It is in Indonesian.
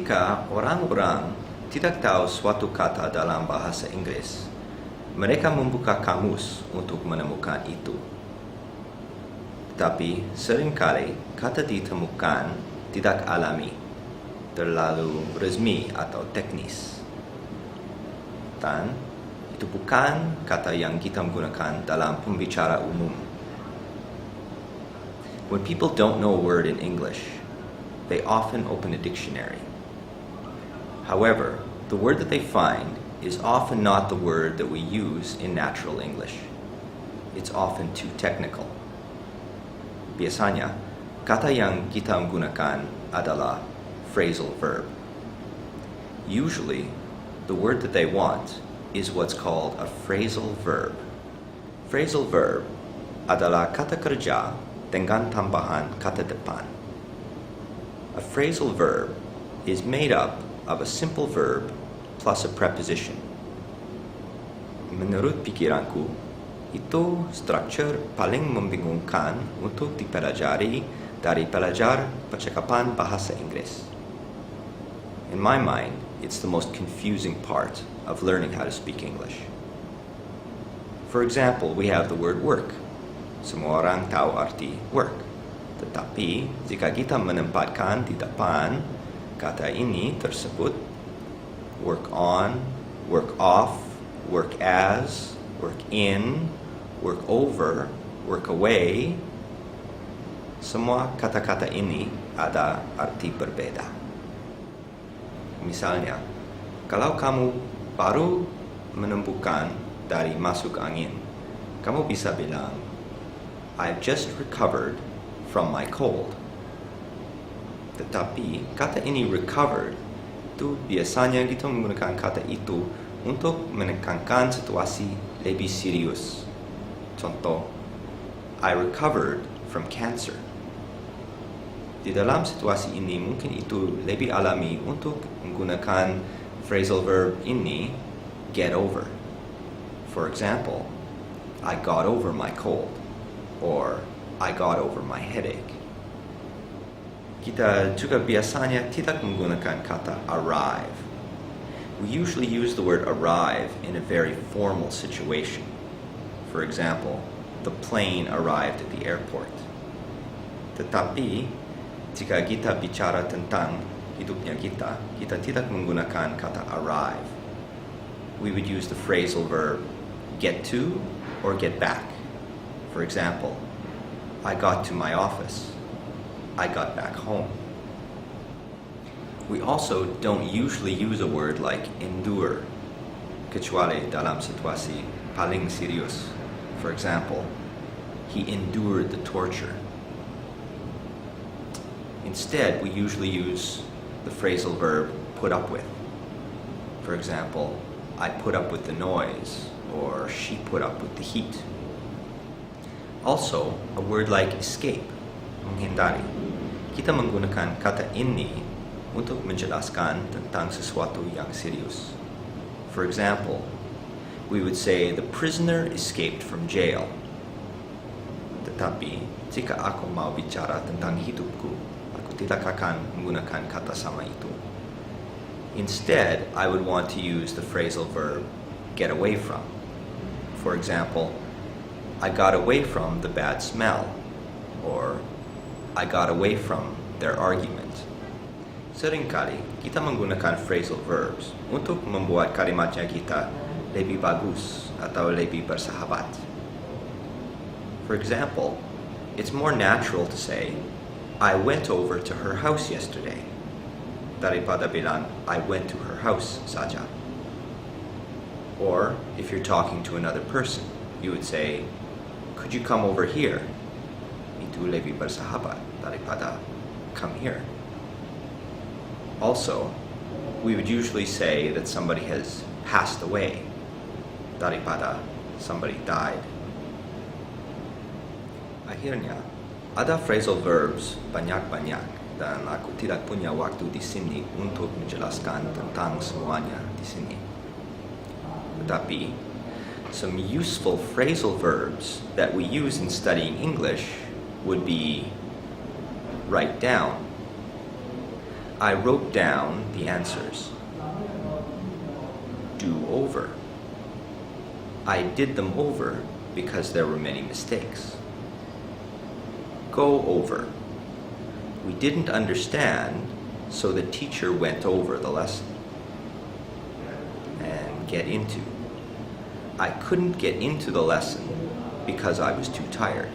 Ketika orang-orang tidak tahu suatu kata dalam bahasa Inggris, mereka membuka kamus untuk menemukan itu. Tetapi seringkali kata ditemukan tidak alami, terlalu resmi atau teknis. Dan itu bukan kata yang kita menggunakan dalam pembicara umum. When people don't know a word in English, they often open a dictionary. However, the word that they find is often not the word that we use in natural English. It's often too technical. Biasanya, kata yang kita gunakan adalah phrasal verb. Usually, the word that they want is what's called a phrasal verb. Phrasal verb adalah kata kerja dengan tambahan kata depan. A phrasal verb is made up of a simple verb plus a preposition. Menurut pikiranku, itu struktur paling membingungkan untuk dipelajari dari belajar percakapan bahasa Inggris. In my mind, it's the most confusing part of learning how to speak English. For example, we have the word work. Semua orang tahu arti work. Tetapi, jika kita menempatkan di depan kata ini tersebut, work on, work off, work as, work in, work over, work away, semua kata-kata ini ada arti berbeda. Misalnya, kalau kamu baru menemukan dari masuk angin, kamu bisa bilang, I've just recovered from my cold. Tetapi kata ini recovered itu biasanya kita menggunakan kata itu untuk menekankan situasi lebih serius. Contoh, I recovered from cancer. Di dalam situasi ini mungkin itu lebih alami untuk menggunakan phrasal verb ini get over. For example, I got over my cold. Or I got over my headache. Kita juga biasanya tidak menggunakan kata arrive. We usually use the word arrive in a very formal situation. For example, the plane arrived at the airport. Tetapi, jika kita bicara tentang hidupnya kita tidak menggunakan kata arrive. We would use the phrasal verb get to or get back. For example, I got to my office. I got back home. We also don't usually use a word like endure, kecuali dalam situasi paling serius. For example, he endured the torture. Instead, we usually use the phrasal verb put up with. For example, I put up with the noise, or she put up with the heat. Also, a word like escape, menghindari. Kita menggunakan kata ini untuk menjelaskan tentang sesuatu yang serius. For example, we would say the prisoner escaped from jail. Tetapi, jika aku mau bicara tentang hidupku, aku tidak akan menggunakan kata sama itu. Instead, I would want to use the phrasal verb get away from. For example, I got away from the bad smell, or I got away from their argument. Seringkali kita menggunakan phrasal verbs untuk membuat kalimatnya kita lebih bagus atau lebih bersahabat. For example, it's more natural to say, I went over to her house yesterday, daripada bilang, I went to her house saja. Or, if you're talking to another person, you would say, could you come over here? Itu lebih bersahabat daripada come here. Also, we would usually say that somebody has passed away daripada somebody died. Akhirnya, ada phrasal verbs banyak-banyak dan aku tidak punya waktu di sini untuk menjelaskan tentang semuanya di sini. Tetapi, some useful phrasal verbs that we use in studying English would be write down. I wrote down the answers. Do over. I did them over because there were many mistakes. Go over. We didn't understand, so the teacher went over the lesson. And get into. I couldn't get into the lesson because I was too tired.